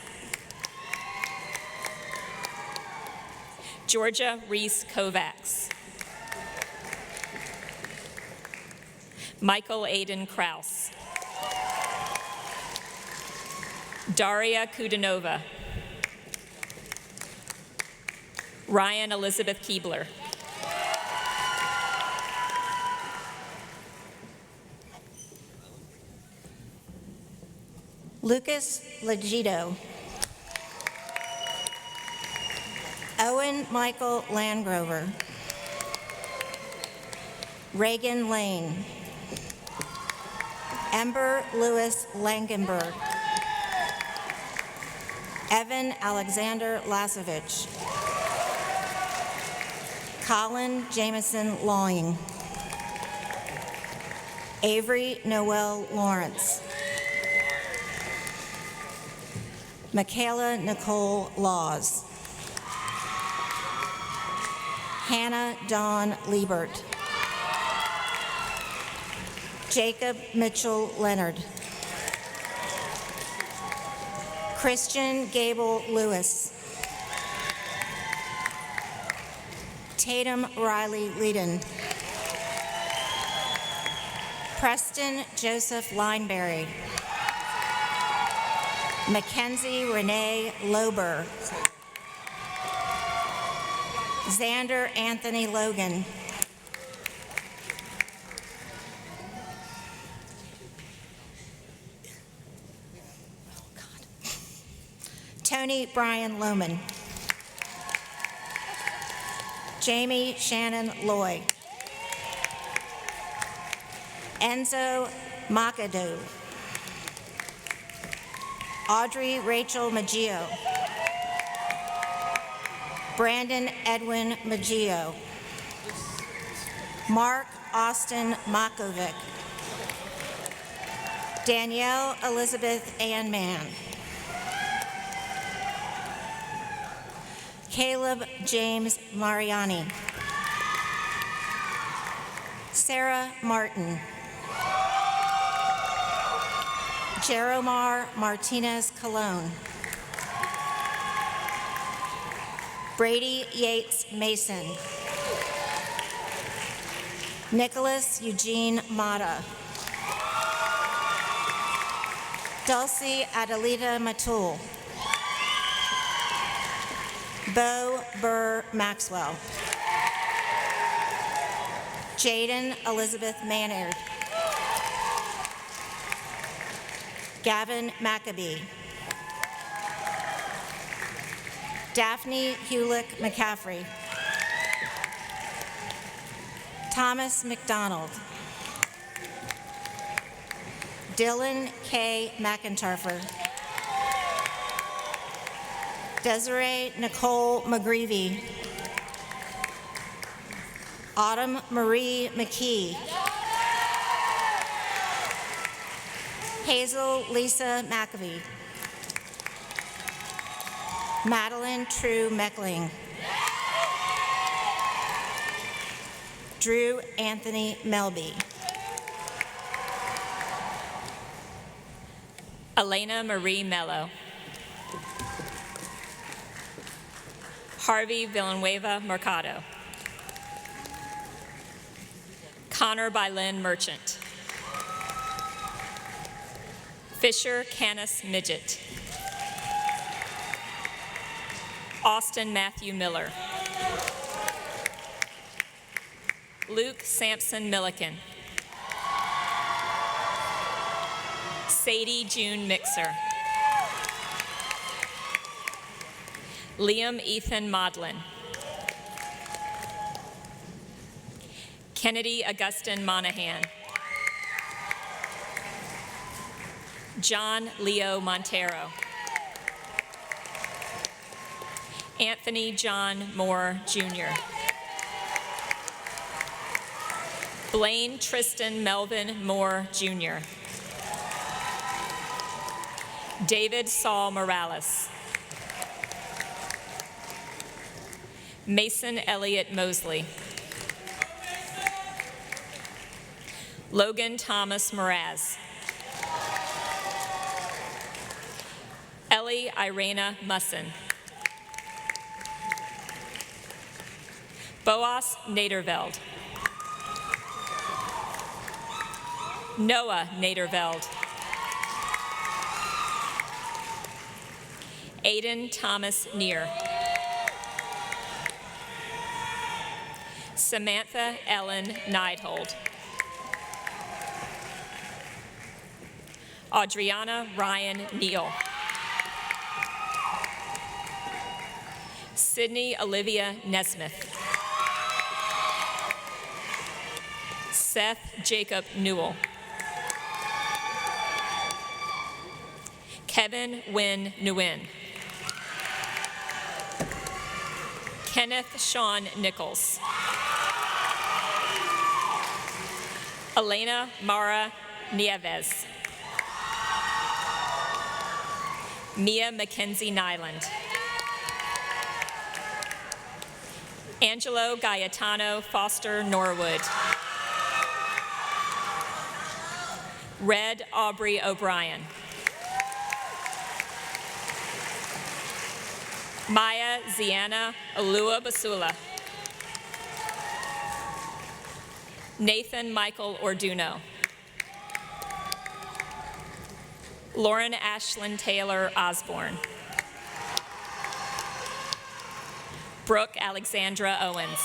Georgia Reese Kovacs. Michael Aiden Kraus. Daria Kudanova. Ryan Elizabeth Keebler. Lucas Legito. Owen Michael Landgrover. Reagan Lane. Ember Lewis Langenberg. Evan Alexander Lasovich. Colin Jameson Lawing. Avery Noel Lawrence. Michaela Nicole Laws. Hannah Dawn Liebert. Jacob Mitchell Leonard. Christian Gable Lewis. Tatum Riley Leedon. Preston Joseph Lineberry. Mackenzie Renee Lober. Xander Anthony Logan. Tony Brian Lohman. Jamie Shannon Loy. Enzo Macado. Audrey Rachel Maggio. Brandon Edwin Maggio. Mark Austin Makovic. Danielle Elizabeth Ann Mann. Caleb James Mariani. Sarah Martin. Jeromar Martinez Colon. Brady Yates Mason. Nicholas Eugene Mata. Dulcie Adelita Matul. Bo Burr Maxwell. Jaden Elizabeth Manard. Gavin Maccabee. Daphne Hewlick McCaffrey. Thomas McDonald. Dylan K. McIntarfer. Desiree Nicole McGreevy. Autumn Marie McKee. Hazel Lisa McAvee. Madeline True Meckling. Drew Anthony Melby. Elena Marie Mello. Harvey Villanueva Mercado. Connor Bylin Merchant. Fisher Canis Midget. Austin Matthew Miller. Luke Sampson Milliken. Sadie June Mixer. Liam Ethan Modlin. Kennedy Augustin Monahan. John Leo Montero. Anthony John Moore, Jr. Blaine Tristan Melvin Moore, Jr. David Saul Morales. Mason Elliott Mosley. Logan Thomas Mraz. Ellie Irena Musson. Boas Naderveld. Noah Naderveld. Aiden Thomas Neer. Samantha Ellen Neidhold. Adriana Ryan Neal. Sydney Olivia Nesmith. Seth Jacob Newell. Kevin Wynn Nguyen. Kenneth Sean Nichols. Elena Mara Nieves. Mia Mackenzie Nyland. Angelo Gaetano Foster Norwood. Red Aubrey O'Brien. Maya Ziana Alua Basula. Nathan Michael Orduno. Lauren Ashlyn Taylor Osborne. Brooke Alexandra Owens.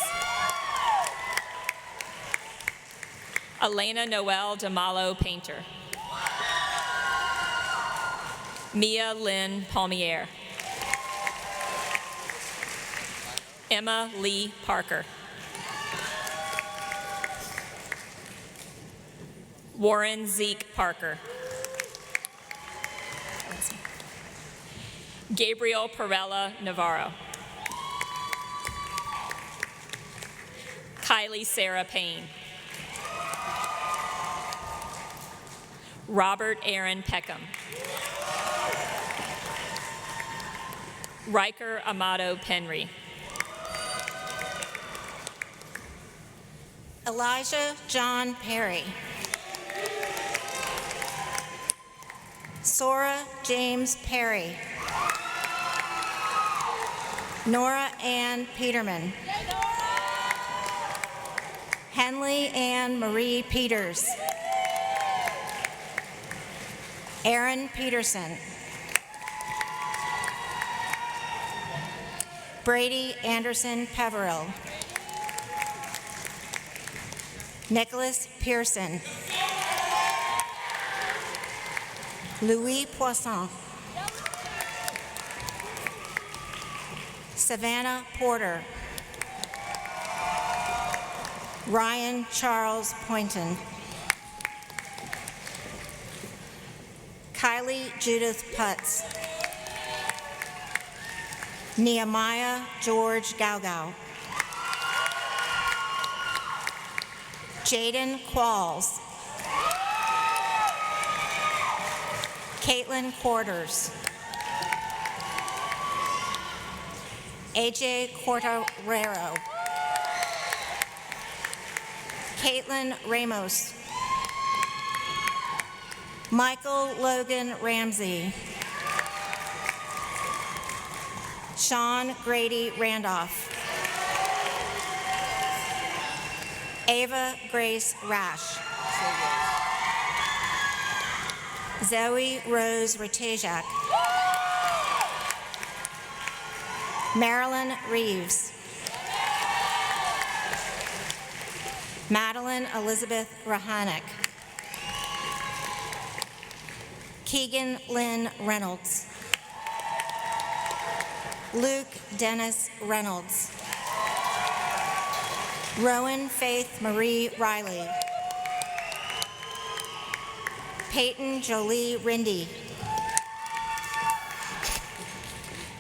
Elena Noel DeMalo Painter. Mia Lynn Palmiere. Emma Lee Parker. Warren Zeke Parker. Gabriel Perella Navarro. Kylie Sarah Payne. Robert Aaron Peckham. Riker Amado Penry. Elijah John Perry. Sora James Perry. Nora Ann Peterman. Henley Ann Marie Peters. Aaron Peterson. Brady Anderson Peverill. Nicholas Pearson. Louis Poisson. Savannah Porter. Ryan Charles Poynton. Kylie Judith Putz. Nehemiah George Gaugau. Jaden Qualls. Caitlin Quarters. AJ Cortarero. Caitlin Ramos. Michael Logan Ramsey. Sean Grady Randolph. Ava Grace Rash. Zoe Rose Ratejak. Marilyn Reeves. Madeline Elizabeth Rahanek. Keegan Lynn Reynolds. Luke Dennis Reynolds. Rowan Faith Marie Riley. Peyton Jolie Rindy.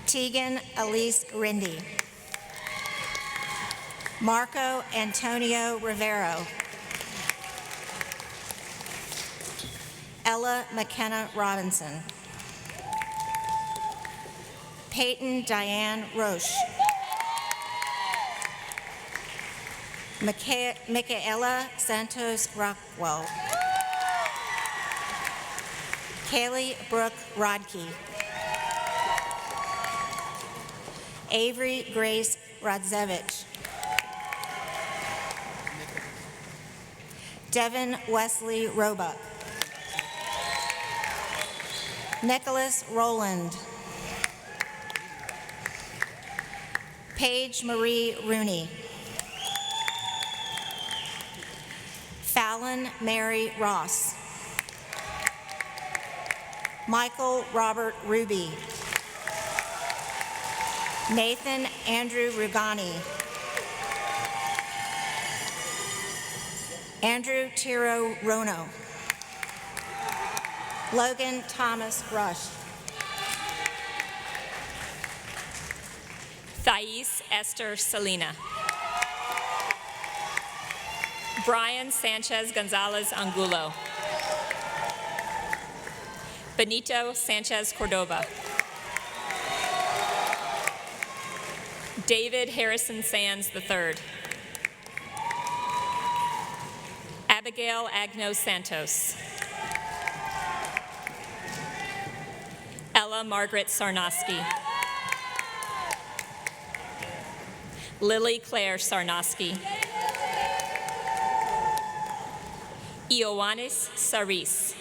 Tegan Elise Rindy. Marco Antonio Rivero. Ella McKenna Robinson. Peyton Diane Roche. Michaela Santos Rockwell. Kaylee Brooke Rodkey. Avery Grace Radzevich. Devin Wesley Roebuck. Nicholas Rowland. Paige Marie Rooney. Fallon Mary Ross. Michael Robert Ruby. Nathan Andrew Rugani. Andrew Tiro Rono. Logan Thomas Rush. Thais Esther Salina. Brian Sanchez Gonzalez Angulo. Benito Sanchez Cordova. David Harrison Sands III. Abigail Agno Santos. Ella Margaret Sarnoski. Lily Claire Sarnoski. Ioannis Saris.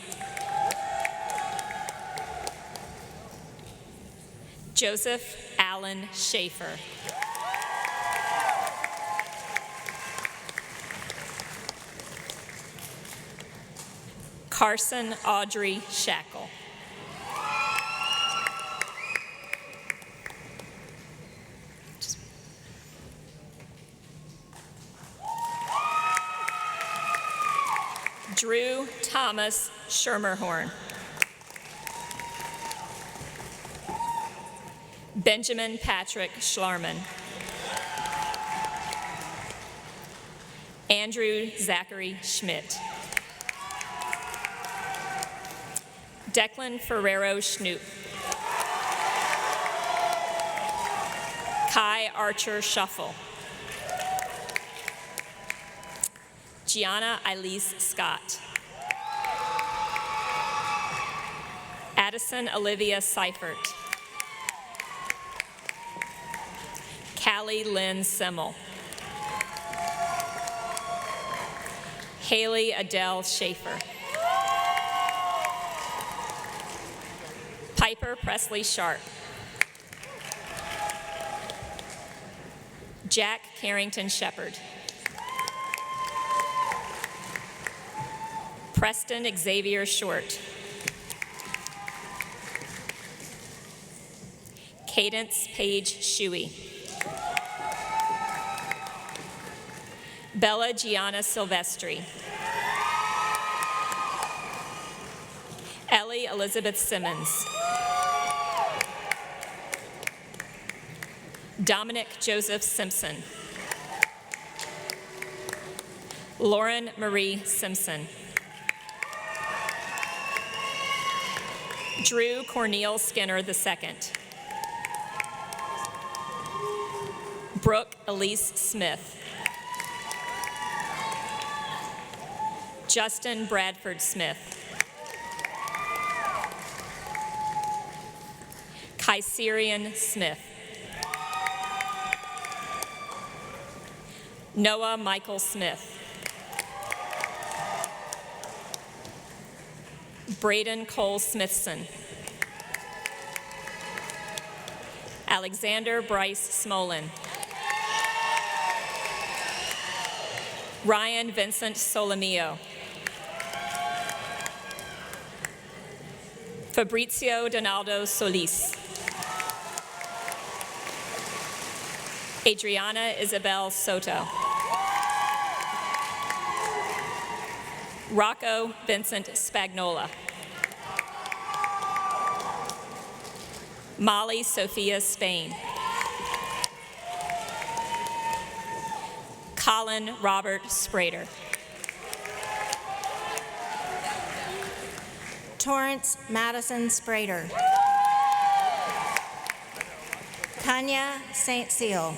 Joseph Allen Schaefer. Carson Audrey Shackle. Drew Thomas Schermerhorn. Benjamin Patrick Schlarman. Andrew Zachary Schmidt. Declan Ferrero Schnoop. Kai Archer Shuffle. Gianna Elise Scott. Addison Olivia Seifert. Callie Lynn Simmel. Haley Adele Schaefer. Piper Presley Sharp. Jack Carrington Shepard. Preston Xavier Short. Cadence Paige Shuey. Bella Gianna Silvestri. Ellie Elizabeth Simmons. Dominic Joseph Simpson. Lauren Marie Simpson. Drew Cornel Skinner II. Brooke Elise Smith. Justin Bradford Smith. Kaiserian Smith. Noah Michael Smith. Braden Cole Smithson. Alexander Bryce Smolin. Ryan Vincent Solomio. Fabrizio Donaldo Solis. Adriana Isabel Soto. Rocco Vincent Spagnola. Molly Sophia Spain. Colin Robert Sprader. Torrance Madison Sprader. Kanya St. Seal.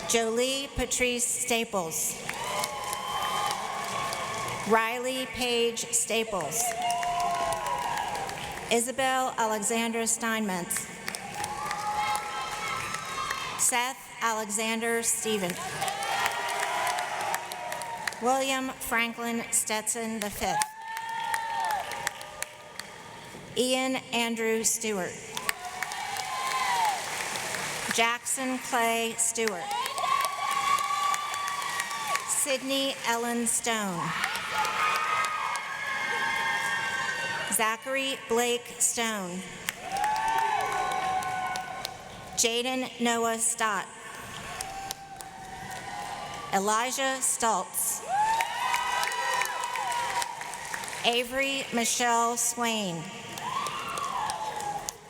Jolie Patrice Staples. Riley Paige Staples. Isabel Alexandra Steinmetz. Seth Alexander Stevens. William Franklin Stetson V. Ian Andrew Stewart. Jackson Clay Stewart. Sydney Ellen Stone. Zachary Blake Stone. Jaden Noah Stott. Elijah Stultz. Avery Michelle Swain.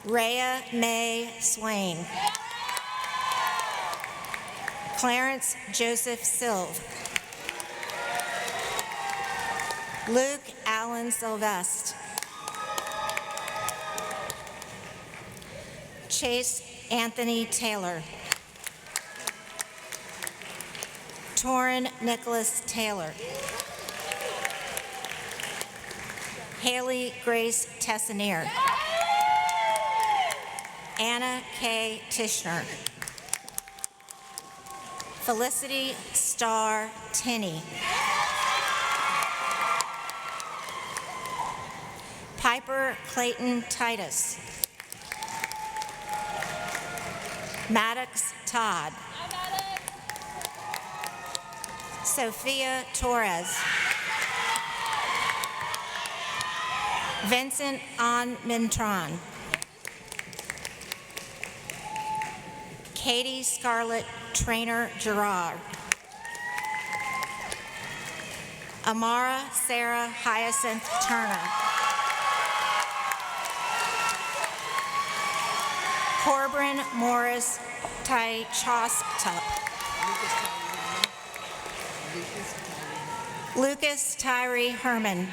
Rhea May Swain. Clarence Joseph Silv. Luke Allen Sylvester. Chase Anthony Taylor. Torrin Nicholas Taylor. Haley Grace Tessanier. Anna K. Tishner. Felicity Starr Tinney. Piper Clayton Titus. Maddox Todd. Sophia Torres. Vincent An Mintron. Katie Scarlett Trainer Gerard. Amara Sarah Hyacinth Turner. Corbin Morris Taichostup. Lucas Tyree Herman.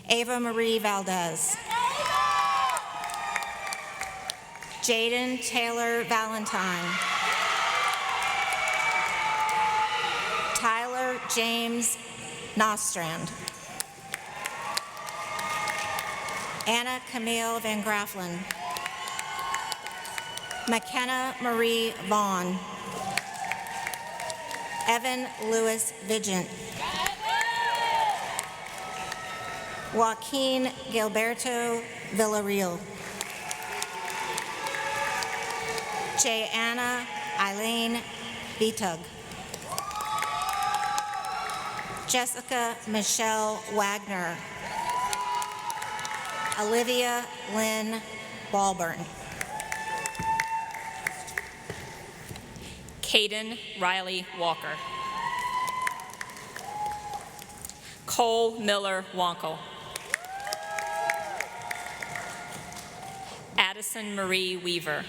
Ava Marie Valdez. Jaden Taylor Valentine. Tyler James Nostrand. Anna Camille Van Grafflin. McKenna Marie Vaughn. Evan Lewis Vigent. Joaquin Gilberto Villarreal. Anna Eileen Vitug. Jessica Michelle Wagner. Olivia Lynn Walburn. Caden Riley Walker. Cole Miller Wonkel. Addison Marie Weaver.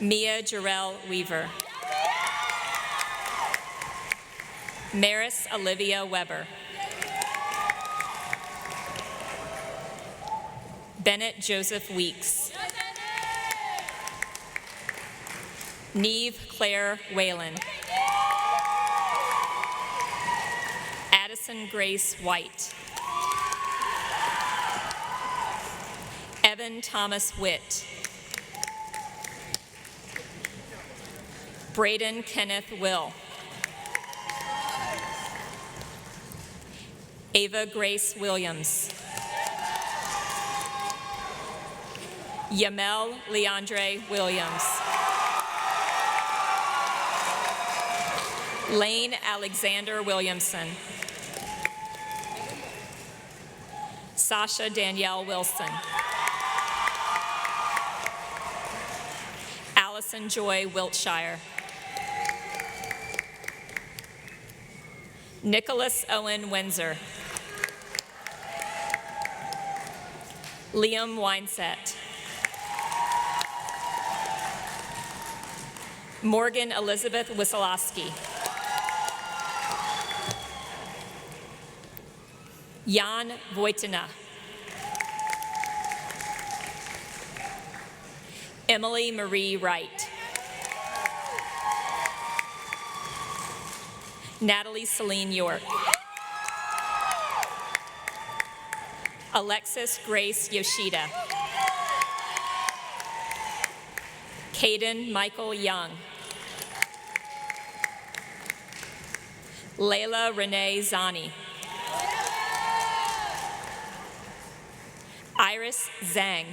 Mia Jarrell Weaver. Maris Olivia Weber. Bennett Joseph Weeks. Neve Claire Whalen. Addison Grace White. Evan Thomas Witt. Braden Kenneth Will. Ava Grace Williams. Yamel Leandre Williams. Lane Alexander Williamson. Sasha Danielle Wilson. Allison Joy Wiltshire. Nicholas Owen Windsor. Liam Wineset. Morgan Elizabeth Wissolowski. Jan Wojtyna. Emily Marie Wright. Natalie Celine York. Alexis Grace Yoshida. Caden Michael Young. Layla Renee Zani. Iris Zhang.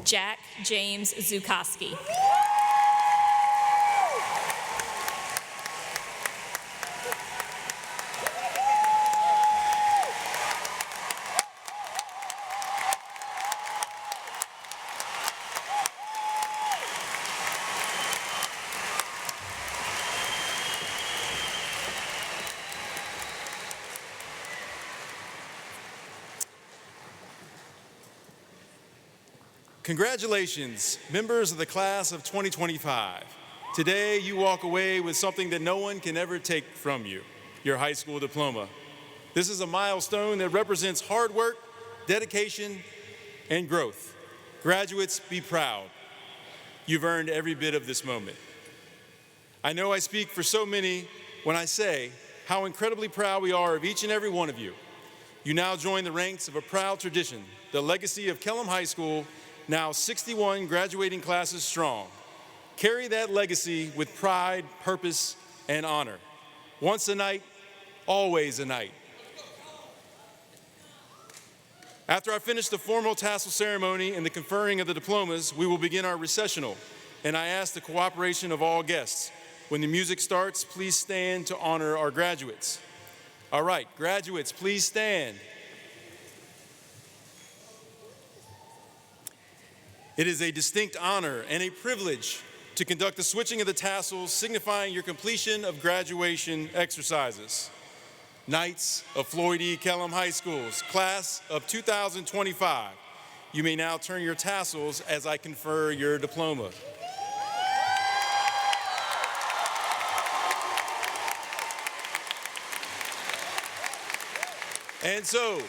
Jack James Zukoski. Congratulations, members of the class of 2025. Today, you walk away with something that no one can ever take from you, your high school diploma. This is a milestone that represents hard work, dedication, and growth. Graduates, be proud. You've earned every bit of this moment. I know I speak for so many when I say how incredibly proud we are of each and every one of you. You now join the ranks of a proud tradition, the legacy of Kellam High School, now 61 graduating classes strong. Carry that legacy with pride, purpose, and honor. Once a night, always a night. After I finish the formal tassel ceremony and the conferring of the diplomas, we will begin our recessional, and I ask the cooperation of all guests. When the music starts, please stand to honor our graduates. All right, graduates, please stand. It is a distinct honor and a privilege to conduct the switching of the tassels, signifying your completion of graduation exercises. Knights of Floyd E. Kellam High School's class of 2025, you may now turn your tassels as I confer your diploma. And so,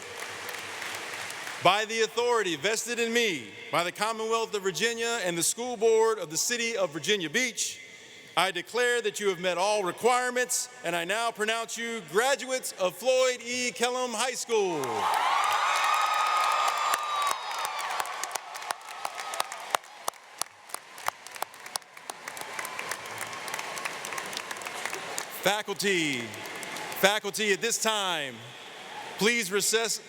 by the authority vested in me by the Commonwealth of Virginia and the School Board of the City of Virginia Beach, I declare that you have met all requirements, and I now pronounce you graduates of Floyd E. Kellam High School. Faculty at this time, please recess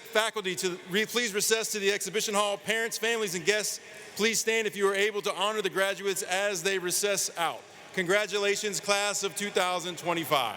to the exhibition hall. Parents, families, and guests, please stand if you are able to honor the graduates as they recess out. Congratulations, class of 2025.